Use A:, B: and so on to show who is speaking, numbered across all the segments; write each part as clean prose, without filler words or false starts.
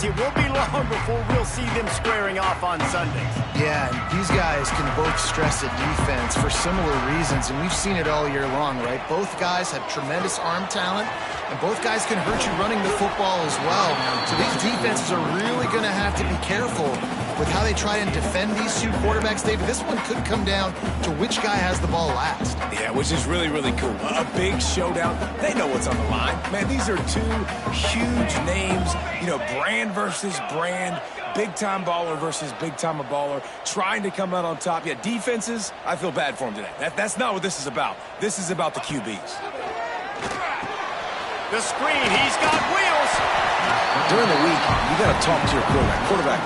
A: It will be long before we'll see them squaring off on Sundays.
B: Yeah, and these guys can both stress the defense for similar reasons, and we've seen it all year long, right? Both guys have tremendous arm talent, and both guys can hurt you running the football as well. So these defenses are really going to have to be careful with how they try and defend these two quarterbacks, David. This one could come down to which guy has the ball last.
C: Yeah, which is really, really cool. A big showdown. They know what's on the line. Man, these are two huge names, you know, brand versus brand, big-time baller versus big-time baller, trying to come out on top. Yeah, defenses, I feel bad for them today. That's not what this is about. This is about the QBs.
A: The screen, he's got wheels.
C: During the week, you got to talk to your quarterback.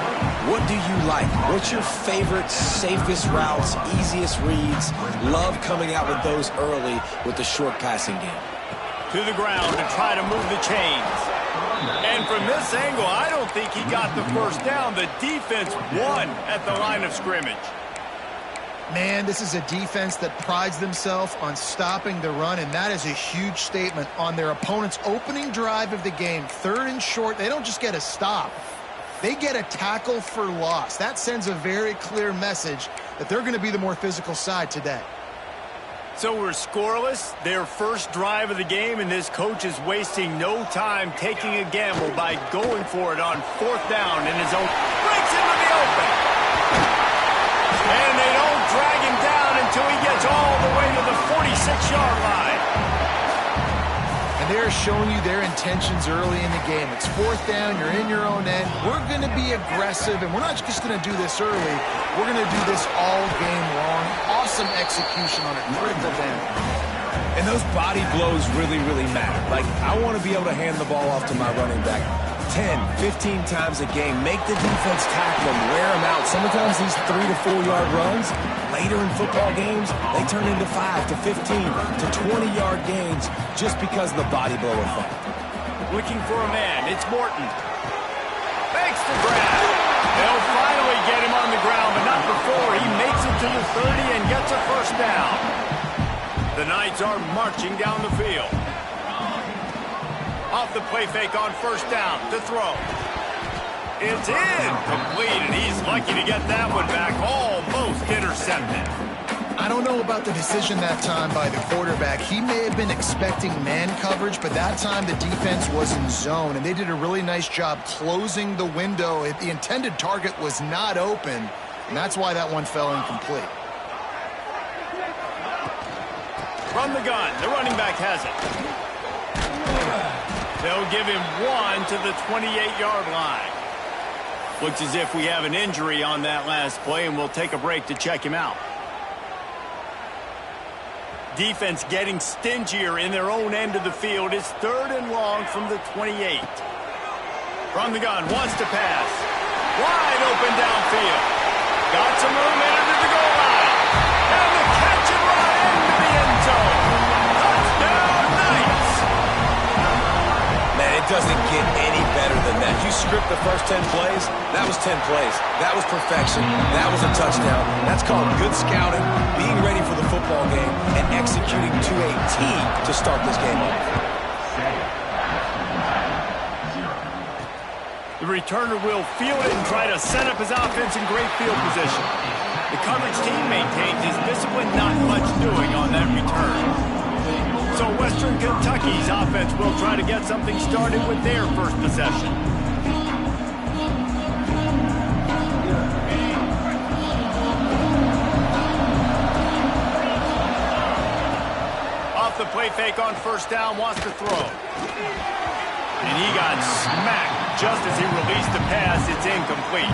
C: What do you like? What's your favorite, safest routes, easiest reads? Love coming out with those early with the short passing game.
A: To the ground to try to move the chains. And from this angle, I don't think he got the first down. The defense won at the line of scrimmage.
B: Man, this is a defense that prides themselves on stopping the run, and that is a huge statement on their opponent's opening drive of the game. 3rd and short, they don't just get a stop. They get a tackle for loss. That sends a very clear message that they're going to be the more physical side today.
A: So we're scoreless, their first drive of the game, and this coach is wasting no time taking a gamble by going for it on 4th down in his own. Breaks into the open. And they don't drag him down until he gets all the way to the 46-yard line.
B: And they're showing you their intentions early in the game. It's 4th down, you're in your own end. We're going to be aggressive, and we're not just going to do this early. We're going to do this all game long. Awesome execution on a critical down.
C: And those body blows really, really matter. Like, I want to be able to hand the ball off to my running back 10, 15 times a game. Make the defense tackle them, wear them out. Sometimes these 3 to 4 yard runs, later in football games, they turn into 5 to 15 to 20 yard gains just because of the body blow effect.
A: Looking for a man, it's Morton. Makes the grab. They'll finally get him on the ground, but not before he makes it to the 30 and gets a first down. The Knights are marching down the field. Off the play fake on 1st down to throw. It's incomplete, and he's lucky to get that one back, almost intercepted.
B: I don't know about the decision that time by the quarterback. He may have been expecting man coverage, but that time the defense was in zone, and they did a really nice job closing the window. The intended target was not open, and that's why that one fell incomplete.
A: From the gun, the running back has it. They'll give him 1 to the 28-yard line. Looks as if we have an injury on that last play, and we'll take a break to check him out. Defense getting stingier in their own end of the field. It's 3rd and long from the 28. From the gun, wants to pass. Wide open downfield. Got some room into the goal line. And the catch and run into the end zone. Touchdown, Knights!
C: Man, it doesn't get any better than that. You script the first 10 plays, that was 10 plays. That was perfection. That was a touchdown. That's called good scouting, being ready for the football game, and executing to a T to start this game off.
A: The returner will field it and try to set up his offense in great field position. The coverage team maintains his discipline, not much doing on that return. So Western Kentucky's offense will try to get something started with their first possession. Off the play fake on 1st down, wants to throw. And he got smacked just as he released the pass. It's incomplete.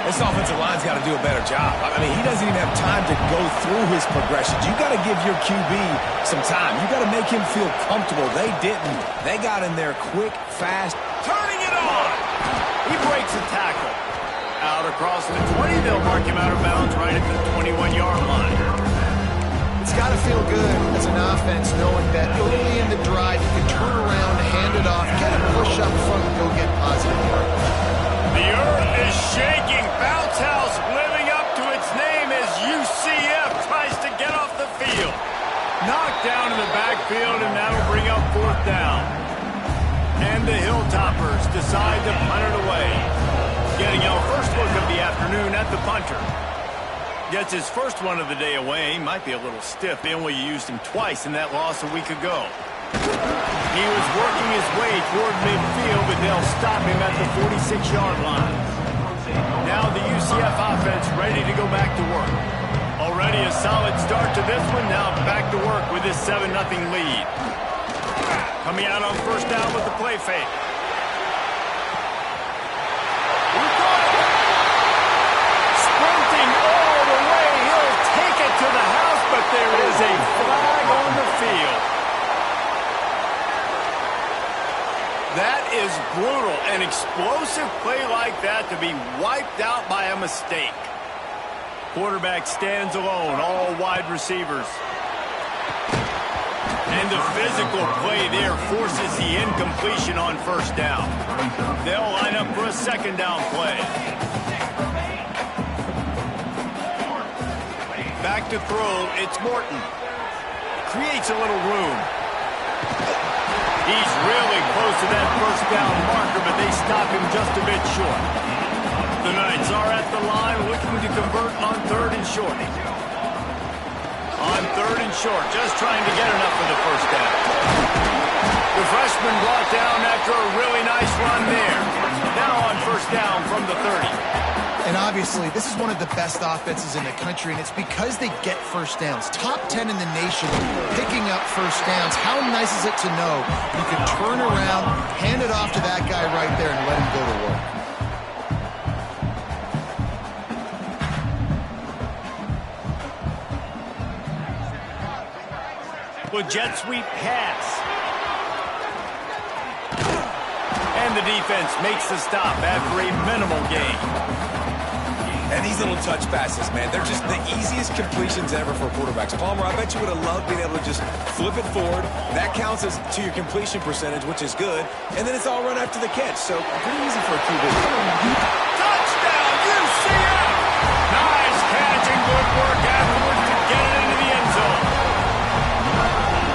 C: This offensive line's got to do a better job. I mean, he doesn't even have time to go through his progressions. You got to give your QB some time. You got to make him feel comfortable. They didn't. They got in there quick, fast.
A: Turning it on. He breaks a tackle. Out across the 20. They'll mark him out of bounds right at the 21-yard line.
B: It's got to feel good as an offense knowing that early in the drive you can turn around, hand it off, get a push up front, and go get positive yards.
A: The earth is shaking. Bounce house living up to its name as UCF tries to get off the field. Knocked down in the backfield, and that'll bring up 4th down. And the Hilltoppers decide at the punter. Gets his first one of the day away. Might be a little stiff. They only used him twice in that loss a week ago. He was working his way toward midfield, but they'll stop him at the 46-yard line. Now the UCF offense ready to go back to work. Already a solid start to this one. Now back to work with this 7-0 lead. Coming out on first down with the play fake. Sprinting all the way. He'll take it to the house, but there is a flag on the field. That is brutal. An explosive play like that to be wiped out by a mistake. Quarterback stands alone, all wide receivers. And the physical play there forces the incompletion on first down. They'll line up for a second down play. Back to throw, it's Morton. Creates a little room. He's really close to that first down marker, but they stop him just a bit short. The Knights are at the line looking to convert on 3rd and short. On 3rd and short, just trying to get enough for the first down. The freshman brought down after a really nice run there. Now on first down from the 30.
B: And obviously, this is one of the best offenses in the country, and it's because they get first downs. Top 10 in the nation picking up first downs. How nice is it to know you can turn around, hand it off to that guy right there, and let him go to work.
A: Well, jet sweep pass. And the defense makes the stop after a minimal gain.
C: And these little touch passes, man, they're just the easiest completions ever for quarterbacks. Palmer, I bet you would have loved being able to just flip it forward. That counts as to your completion percentage, which is good. And then it's all run after the catch, so pretty easy for a QB.
A: Touchdown, UCF! Nice catch and good work afterwards to get it into the end zone.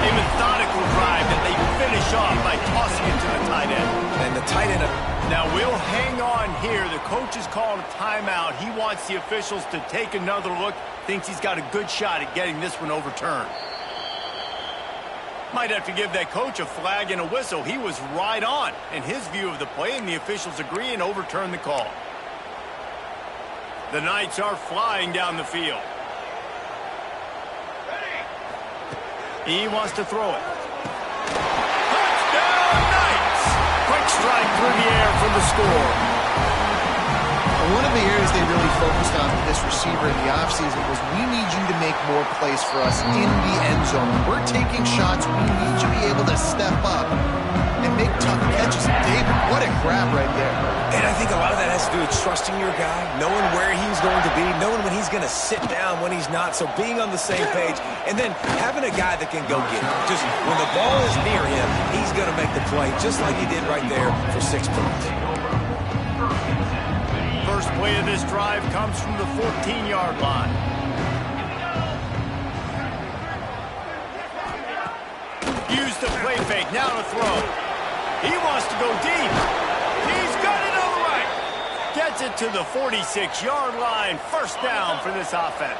A: A methodical drive that they finish off by tossing it to the tight end.
C: And the tight end...
A: Now we'll hang on here. The coach has called a timeout. He wants the officials to take another look. Thinks he's got a good shot at getting this one overturned. Might have to give that coach a flag and a whistle. He was right on in his view of the play, and the officials agree and overturn the call. The Knights are flying down the field. He wants to throw it. Quick strike through the air for the score.
B: One of the areas they really focused on with this receiver in the offseason was we need you to make more plays for us in the end zone. When we're taking shots, we need you to be able to step up and make tough catches. David, what a grab right there.
C: And I think a lot of that has to do with trusting your guy, knowing where he's going to be, knowing when he's going to sit down, when he's not, so being on the same page, and then having a guy that can go get it. Just when the ball is near him, he's going to make the play, just like he did right there for 6 points.
A: First play of this drive comes from the 14-yard line. Use the play fake, now to throw. He wants to go deep. He's got it on the right. Gets it to the 46-yard line. First down for this offense.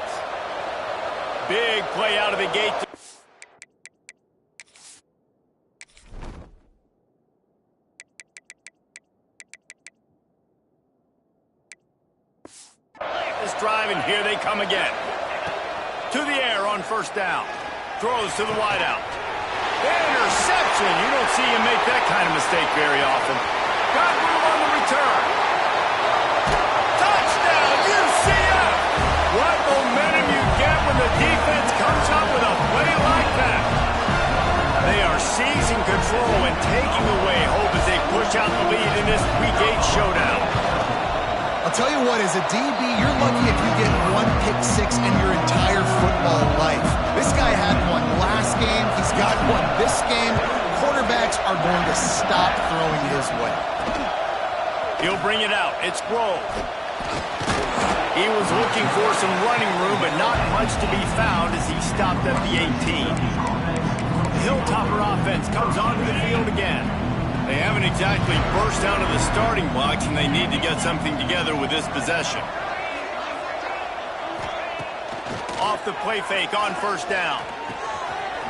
A: Big play out of the gate. This drive, and here they come again. To the air on first down. Throws to the wideout. Interception. You don't see him make that kind of mistake very often. Got room on the return. Touchdown, UCF! What momentum you get when the defense comes up with a play like that. They are seizing control and taking away hope as they push out the lead in this Week 8 showdown.
B: I'll tell you what, as a DB, you're lucky if you get one pick six in your entire football life. This guy had one last game. He's got one this game. Quarterbacks are going to stop throwing his way.
A: He'll bring it out. It's Grove. He was looking for some running room, but not much to be found as he stopped at the 18. The Hilltopper offense comes onto the field again. They haven't exactly burst out of the starting blocks, and they need to get something together with this possession. off the play fake on first down.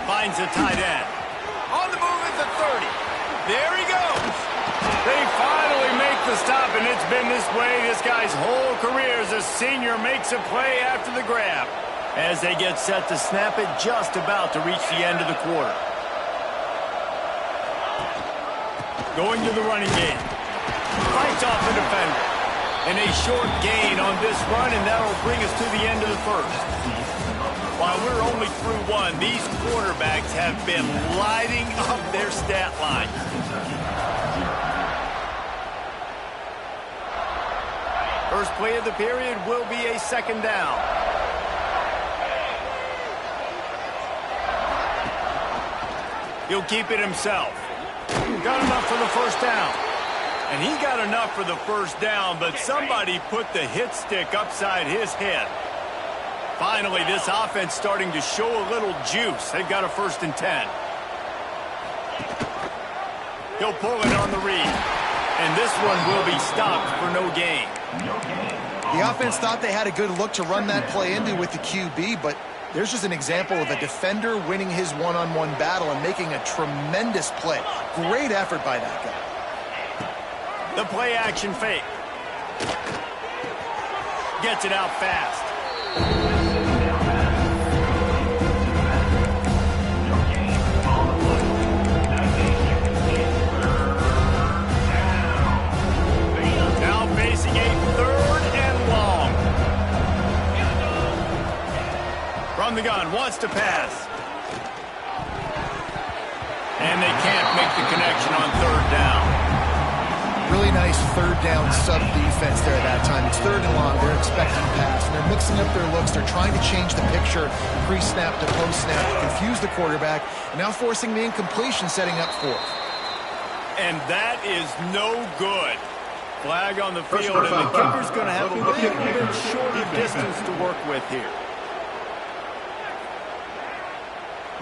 A: Finds the tight end. On the move at the 30. There he goes. They finally make the stop, and it's been this way this guy's whole career as a senior makes a play after the grab. As they get set to snap it, just about to reach the end of the quarter. Going to the running game. Fights off the defender. And a short gain on this run, and that'll bring us to the end of the first. While we're only through one, these quarterbacks have been lighting up their stat line. First play of the period will be a second down. He'll keep it himself. Got enough for the first down. And he got enough for the first down, but somebody put the hit stick upside his head. Finally, this offense starting to show a little juice. They've got a 1st and 10. He'll pull it on the read. And this one will be stopped for no gain.
B: The offense thought they had a good look to run that play into with the QB, but there's just an example of a defender winning his one-on-one battle and making a tremendous play. Great effort by that guy.
A: The play action fake. Gets it out fast. Now facing a 3rd and long. From the gun, wants to pass. And they can't make the connection on 3rd down.
B: Really nice 3rd down sub-defense there at that time. It's 3rd and long. They're expecting pass. And they're mixing up their looks. They're trying to change the picture pre-snap to post-snap to confuse the quarterback. And now forcing the incompletion, setting up 4th.
A: And that is no good. Flag on the field, and the kicker's going to have a little bit shorter distance to work with here.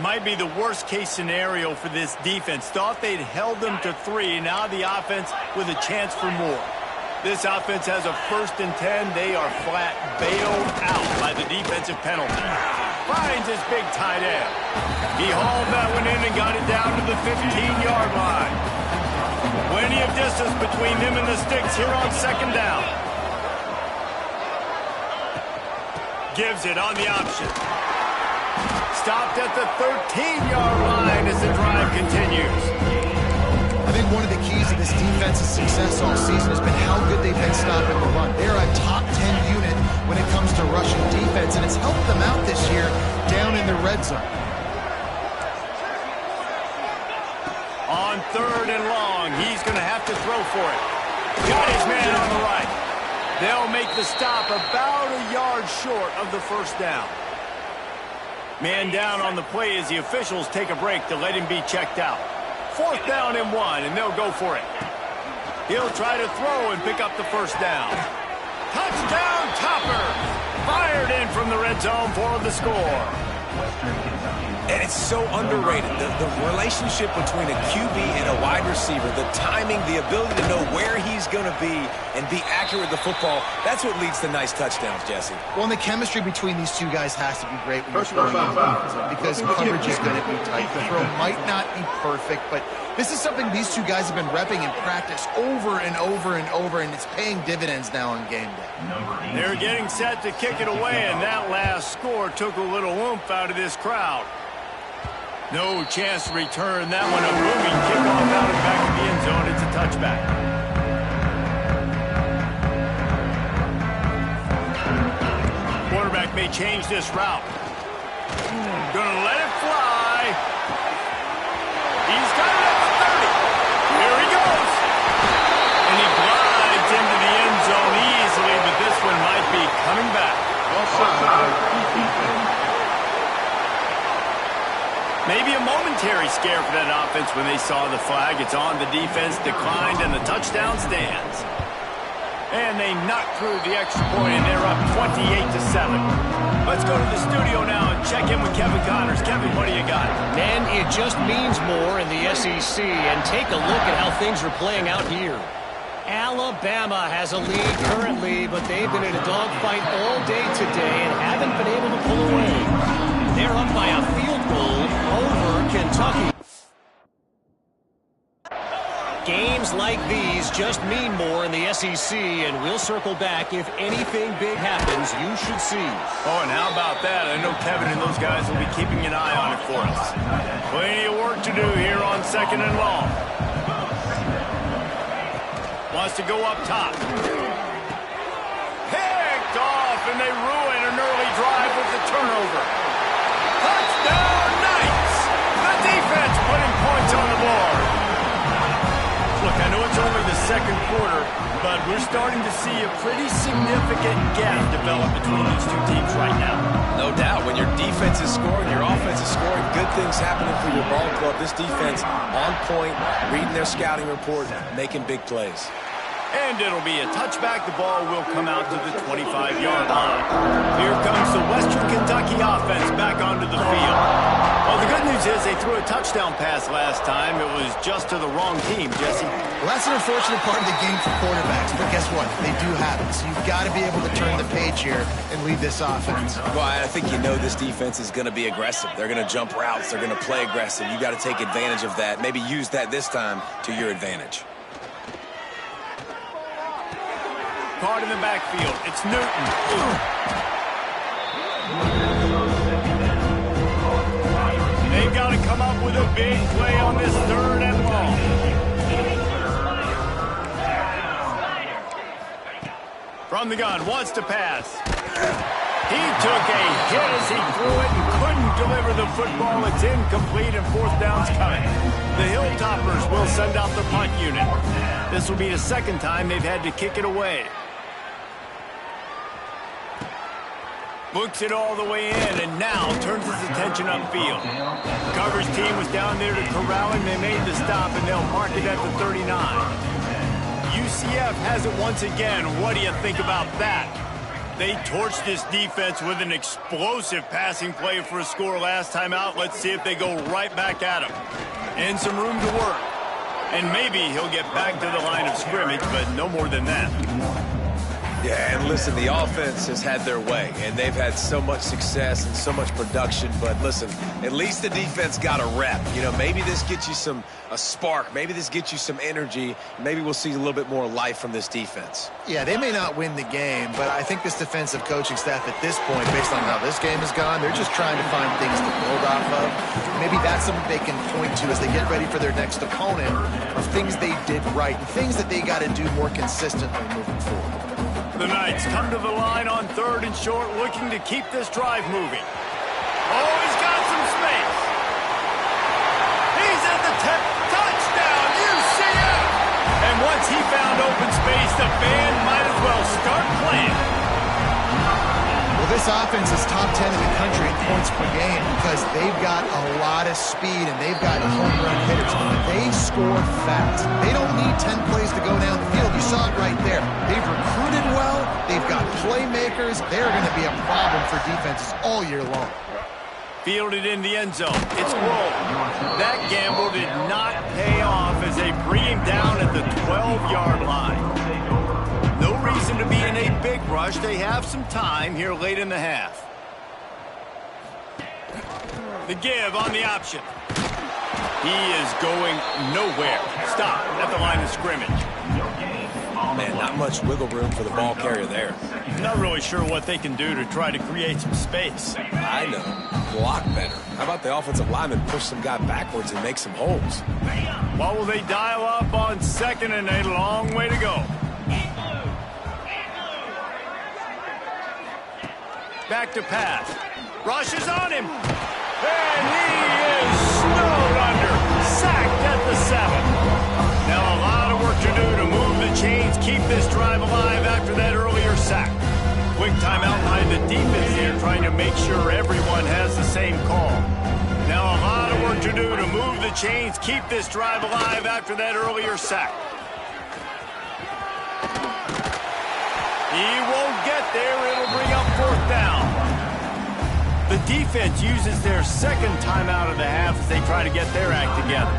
A: Might be the worst-case scenario for this defense. Thought they'd held them to 3. Now the offense with a chance for more. This offense has a 1st and 10. They are flat bailed out by the defensive penalty. Finds his big tight end. He hauled that one in and got it down to the 15-yard line. Plenty of distance between them and the sticks here on 2nd down. Gives it on the option. Stopped at the 13-yard line as the drive continues.
B: I think one of the keys to this defense's success all season has been how good they've been stopping the run. They're a top 10 unit when it comes to rushing defense, and it's helped them out this year down in the red zone.
A: On 3rd and long, he's going to have to throw for it. Got his man on the right. They'll make the stop about a yard short of the first down. Man down on the play as the officials take a break to let him be checked out. 4th down and 1, and they'll go for it. He'll try to throw and pick up the first down. Touchdown, Topper! Fired in from the red zone for the score.
C: And it's so underrated. The relationship between a QB and a wide receiver, the timing, the ability to know where he's going to be and be accurate with the football, that's what leads to nice touchdowns, Jesse.
B: Well, and the chemistry between these two guys has to be great when you're throwing because coverage is going to be tight. The throw might not be perfect, but this is something these two guys have been repping in practice over and over and over, and it's paying dividends now on game day.
A: They're getting set to kick it away, and that last score took a little oomph out of this crowd. No chance to return that one. A booming kickoff out and back in the end zone. It's a touchback. Quarterback may change this route. Gonna let it fly. He's got it at the 30. Here he goes. And he glides into the end zone easily, but this one might be coming back. Maybe a momentary scare for that offense when they saw the flag. It's on, the defense declined, and the touchdown stands. And they knock through the extra point, and they're up 28-7. Let's go to the studio now and check in with Kevin Connors. Kevin, what do you got?
D: Man, it just means more in the SEC, and take a look at how things are playing out here. Alabama has a lead currently, but they've been in a dogfight all day today and haven't been able to pull away. They're up by a field goal over Kentucky. Games like these just mean more in the SEC, and we'll circle back if anything big happens you should see.
A: Oh, and how about that? I know Kevin and those guys will be keeping an eye on it for us. Plenty of work to do here on 2nd and long. Wants to go up top. Picked off, and they ruin an early drive with the turnover. Touchdown, Knights! The defense putting points on the board. Look, I know it's only the second quarter, but we're starting to see a pretty significant gap develop between these two teams right now.
C: No doubt. When your defense is scoring, your offense is scoring, good things happening for your ball club. This defense on point, reading their scouting report, making big plays.
A: And it'll be a touchback. The ball will come out to the 25-yard line. Here comes the Western Kentucky offense back onto the field. Well, the good news is they threw a touchdown pass last time. It was just to the wrong team, Jesse.
B: Well, that's an unfortunate part of the game for quarterbacks, but guess what? They do have it. So you've got to be able to turn the page here and lead this offense.
C: Well, I think you know this defense is going to be aggressive. They're going to jump routes. They're going to play aggressive. You got to take advantage of that. Maybe use that this time to your advantage.
A: Caught in the backfield. It's Newton. They've got to come up with a big play on this 3rd and long. From the gun, wants to pass. He took a hit as he threw it and couldn't deliver the football. It's incomplete and 4th down's coming. The Hilltoppers will send out the punt unit. This will be the 2nd time they've had to kick it away. Books it all the way in, and now turns his attention upfield. Coverage team was down there to corral him. They made the stop, and they'll mark it at the 39. UCF has it once again. What do you think about that? They torched this defense with an explosive passing play for a score last time out. Let's see if they go right back at him. And some room to work. And maybe he'll get back to the line of scrimmage, but no more than that.
C: Yeah, and listen, the offense has had their way, and they've had so much success and so much production. But listen, at least the defense got a rep. You know, maybe this gets you a spark. Maybe this gets you some energy. Maybe we'll see a little bit more life from this defense.
B: Yeah, they may not win the game, but I think this defensive coaching staff at this point, based on how this game has gone, they're just trying to find things to build off of. Maybe that's something they can point to as they get ready for their next opponent of things they did right and things that they got to do more consistently moving forward.
A: The Knights come to the line on 3rd and short, looking to keep this drive moving. Oh, he's got some space. He's at the touchdown, UCF! And once he found open space, the band might as well start playing.
B: Well, this offense is top 10 in the country in points per game because they've got a lot of speed and they've got home run hitters. They score fast. They don't need 10 plays to go down the field. You saw it right there. They've recruited well. They've got playmakers. They're going to be a problem for defenses all year long.
A: Fielded in the end zone. It's rolled. That gamble did not pay off as they bring him down at the 12-yard line. No reason to be in a big rush. They have some time here late in the half. The give on the option. He is going nowhere. Stop at the line of scrimmage.
C: Man, not much wiggle room for the ball carrier there.
A: Not really sure what they can do to try to create some space.
C: I know. Block better. How about the offensive lineman push some guy backwards and make some holes?
A: What will they dial up on 2nd and a long way to go? Back to pass. Rush is on him. And he is snowed under. Sacked at the 7. Now a lot of work to do to move the chains, keep this drive alive after that earlier sack. Quick timeout by the defense here, trying to make sure everyone has the same call. Now a lot of work to do to move the chains, keep this drive alive after that earlier sack. He won't get there. It'll bring up 4th down. The defense uses their 2nd timeout of the half as they try to get their act together.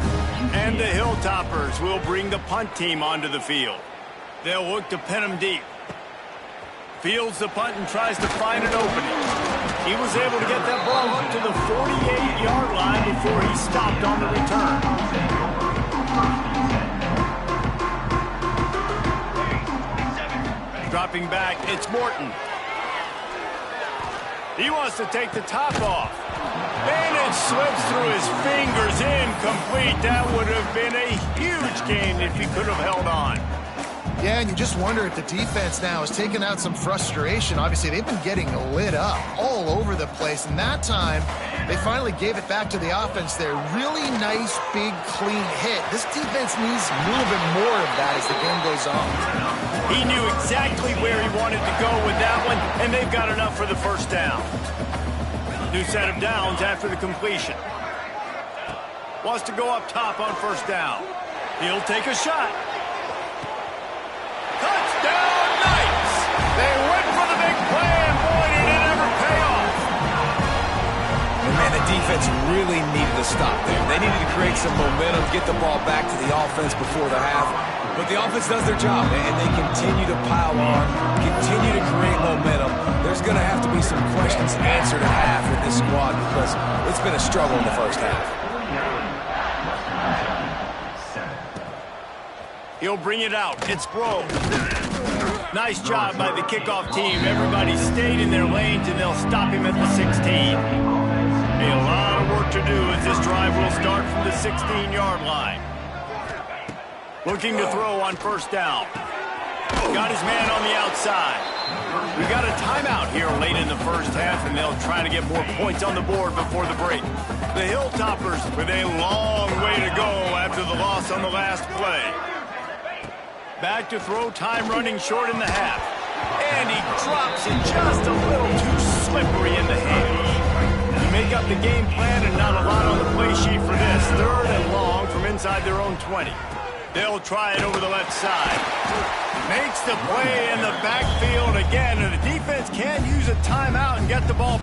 A: And the Hilltoppers will bring the punt team onto the field. They'll look to pin him deep. Fields the punt and tries to find an opening. He was able to get that ball up to the 48-yard line before he stopped on the return. Dropping back, it's Morton. He wants to take the top off. And it slips through his fingers, incomplete. That would have been a huge gain if he could have held on.
B: Yeah, and you just wonder if the defense now has taken out some frustration. Obviously, they've been getting lit up all over the place, and that time, they finally gave it back to the offense there. Really nice, big, clean hit. This defense needs a little bit more of that as the game goes on.
A: He knew exactly where he wanted to go with that one, and they've got enough for the first down. New set of downs after the completion. Wants to go up top on first down. He'll take a shot. Touchdown, Knights! They went for the big play, and boy, did it ever pay off.
C: And man, the defense really needed to stop there. They needed to create some momentum, get the ball back to the offense before the half. But the offense does their job, and they continue to pile on, continue to create momentum. There's going to have to be some questions answered at half with this squad because it's been a struggle in the first half.
A: He'll bring it out. It's Grove. Nice job by the kickoff team. Everybody stayed in their lanes, and they'll stop him at the 16. A lot of work to do as this drive will start from the 16-yard line. Looking to throw on first down. Got his man on the outside. We got a timeout here late in the first half, and they'll try to get more points on the board before the break. The Hilltoppers with a long way to go after the loss on the last play. Back to throw, time running short in the half. And he drops it just a little too slippery in the hands. You make up the game plan and not a lot on the play sheet for this. 3rd and long from inside their own 20. They'll try it over the left side. Makes the play in the backfield again, and the defense can use a timeout and get the ball.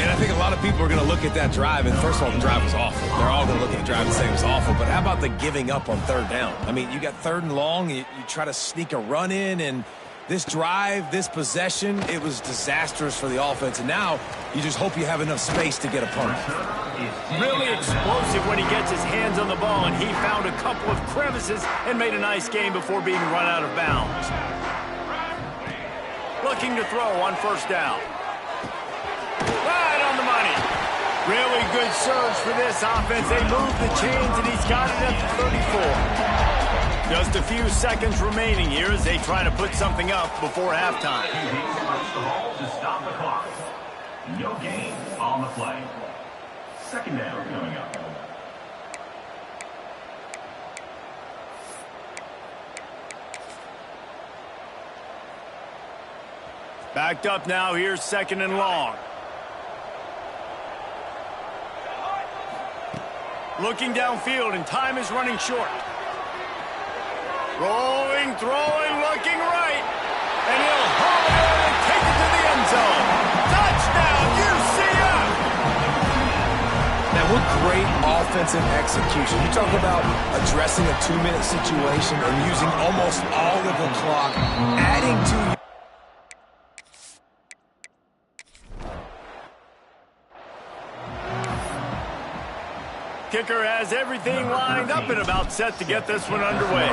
C: I think a lot of people are going to look at that drive, and first of all, the drive was awful. They're all going to look at the drive and say it was awful, but how about the giving up on 3rd down? I mean, you got 3rd and long, you try to sneak a run in, and this drive, this possession, it was disastrous for the offense, and now you just hope you have enough space to get a punt.
A: Really explosive when he gets his hands on the ball, and he found a couple of crevices and made a nice game before being run out of bounds. Looking to throw on first down. Right on the money. Really good surge for this offense. They move the chains, and he's got it at the 34. Just a few seconds remaining here as they try to put something up before halftime.
E: Rush the ball to stop the clock. No gain on the play. 2nd down coming up.
A: Backed up now. Here's 2nd and long. Looking downfield, and time is running short. Rolling, throwing, looking right. And he'll haul it in and take it to the end zone. Touchdown, UCF!
C: Now, what great offensive execution. You talk about addressing a 2-minute situation and using almost all of the clock, adding to
A: kicker has everything lined up and about set to get this one underway.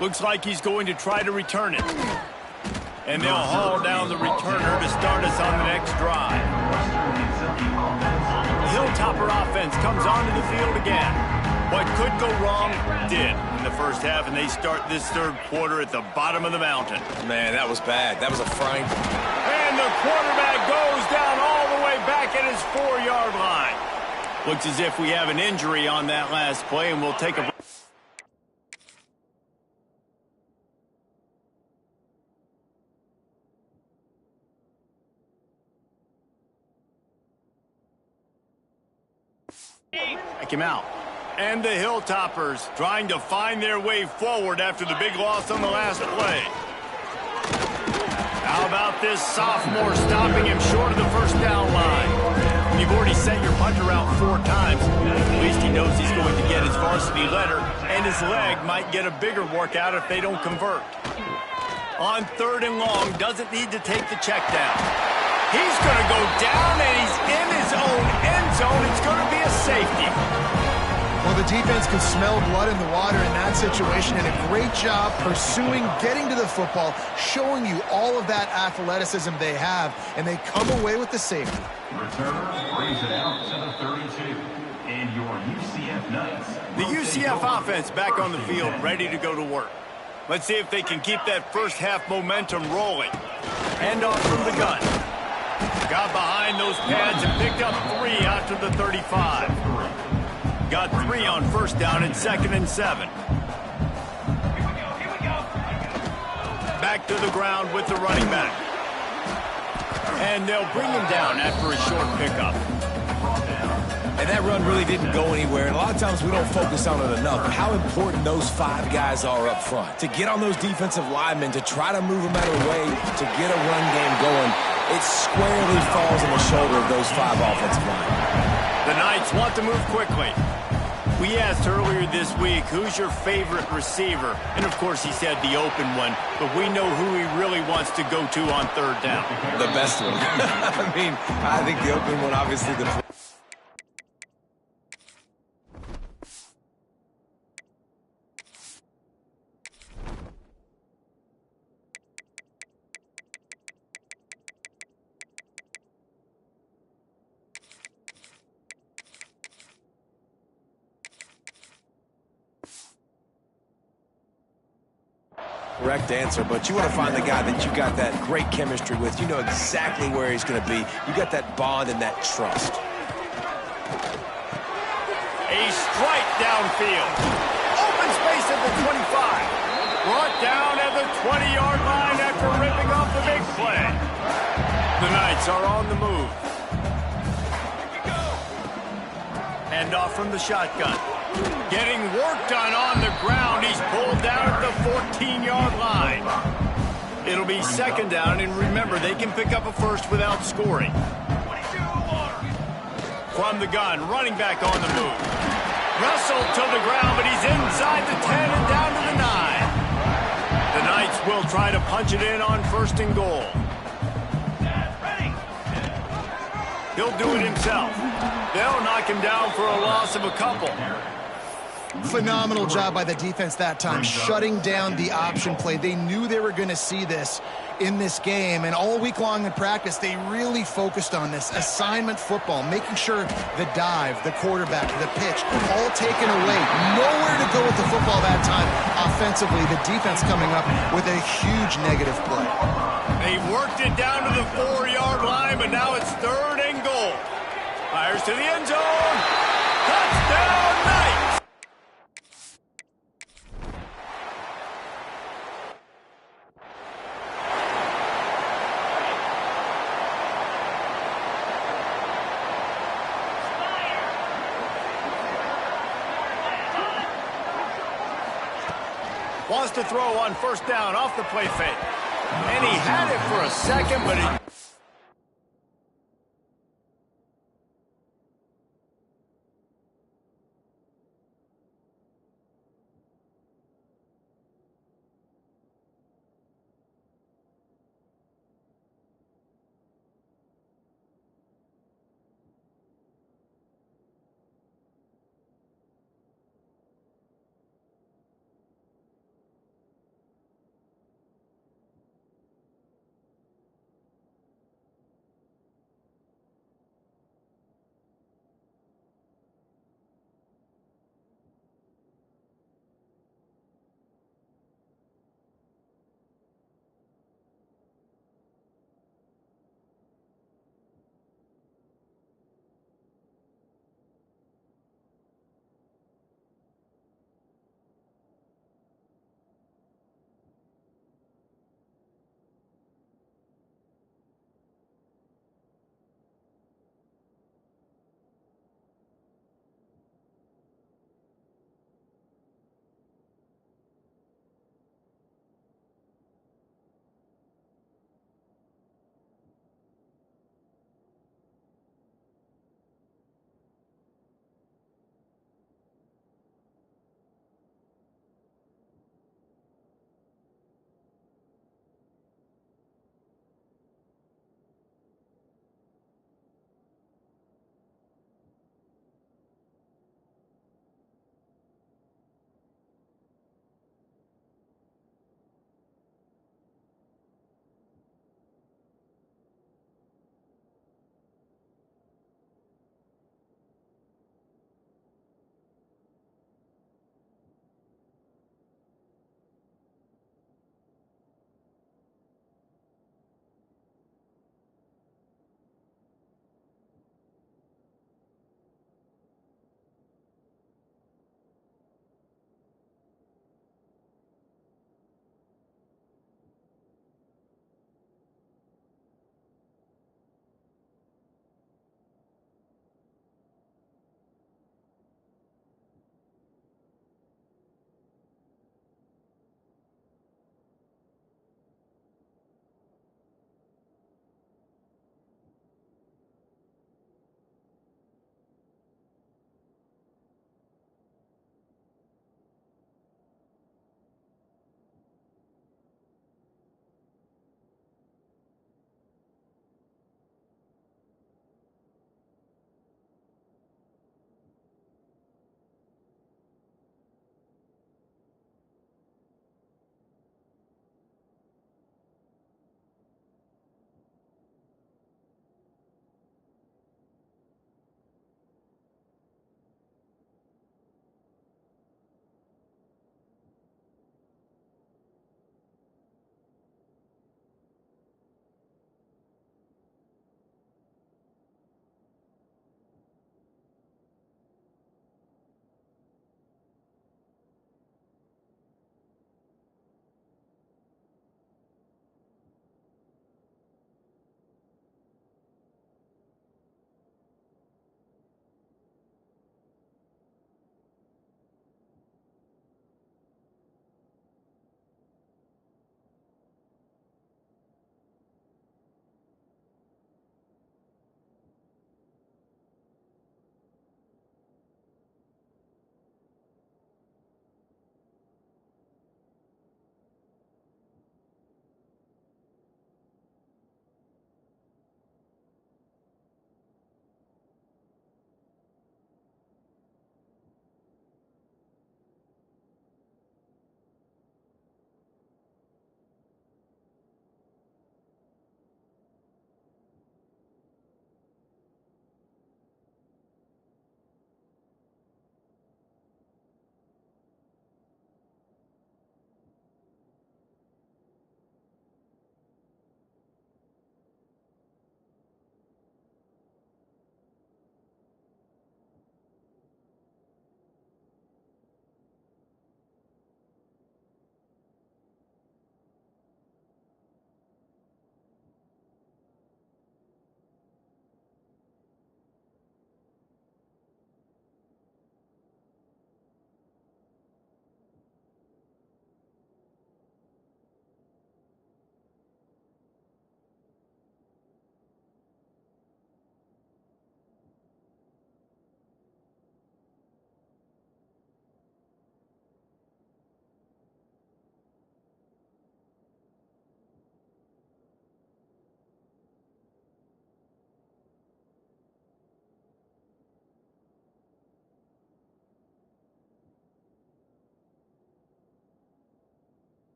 A: Looks like he's going to try to return it. And they'll haul down the returner to start us on the next drive. The Hilltopper offense comes onto the field again. What could go wrong did in the first half, and they start this third quarter at the bottom of the mountain.
C: Man, that was bad. That was a frying.
A: And the quarterback goes down all the way back at his 4-yard line. Looks as if we have an injury on that last play, and we'll take a... Back him out. And the Hilltoppers trying to find their way forward after the big loss on the last play. How about this sophomore stopping him short of the first down line? You've already sent your punter out 4 times. At least he knows he's going to get his varsity letter, and his leg might get a bigger workout if they don't convert. On 3rd and long, doesn't need to take the check down. He's going to go down, and he's in his own end zone. It's going to be a safety.
B: Well, the defense can smell blood in the water in that situation, and a great job pursuing, getting to the football, showing you all of that athleticism they have, and they come away with the safety.
E: Returner brings it out to the 32. And your UCF Knights.
A: The UCF offense back on the field, ready to go to work. Let's see if they can keep that first half momentum rolling. Hand off from the gun. Got behind those pads and picked up 3 out to the 35. Got 3 on first down and 2nd and 7. Back to the ground with the running back. And they'll bring him down after a short pickup.
C: And that run really didn't go anywhere. And a lot of times we don't focus on it enough. But how important those 5 guys are up front. To get on those defensive linemen, to try to move them out of the way, to get a run game going, it squarely falls on the shoulder of those 5 offensive linemen.
A: The Knights want to move quickly. We asked earlier this week, who's your favorite receiver? And, of course, he said the open one. But we know who he really wants to go to on 3rd down.
C: The best one. I mean, I think the open one, obviously, the... correct answer, but you want to find the guy that you got that great chemistry with. You know exactly where he's going to be. You got that bond and that trust.
A: A strike downfield. Open space at the 25. Brought down at the 20-yard line after ripping off the big play. The Knights are on the move. Hand off from the shotgun. Getting work done on the ground. He's pulled down at the 14-yard line. It'll be 2nd down, and remember, they can pick up a first without scoring. From the gun, running back on the move. Wrestled to the ground, but he's inside the 10 and down to the 9. The Knights will try to punch it in on 1st and goal. He'll do it himself. They'll knock him down for a loss of a couple.
B: Phenomenal job by the defense that time, shutting down the option play. They knew they were going to see this in this game, and all week long in practice, they really focused on this assignment football, making sure the dive, the quarterback, the pitch, all taken away. Nowhere to go with the football that time. Offensively, the defense coming up with a huge negative play.
A: They worked it down to the 4-yard line, but now it's 3rd and goal. Fires to the end zone. Touchdown, Knights! Wants to throw on 1st down off the play fake. And he had it for a second, but he...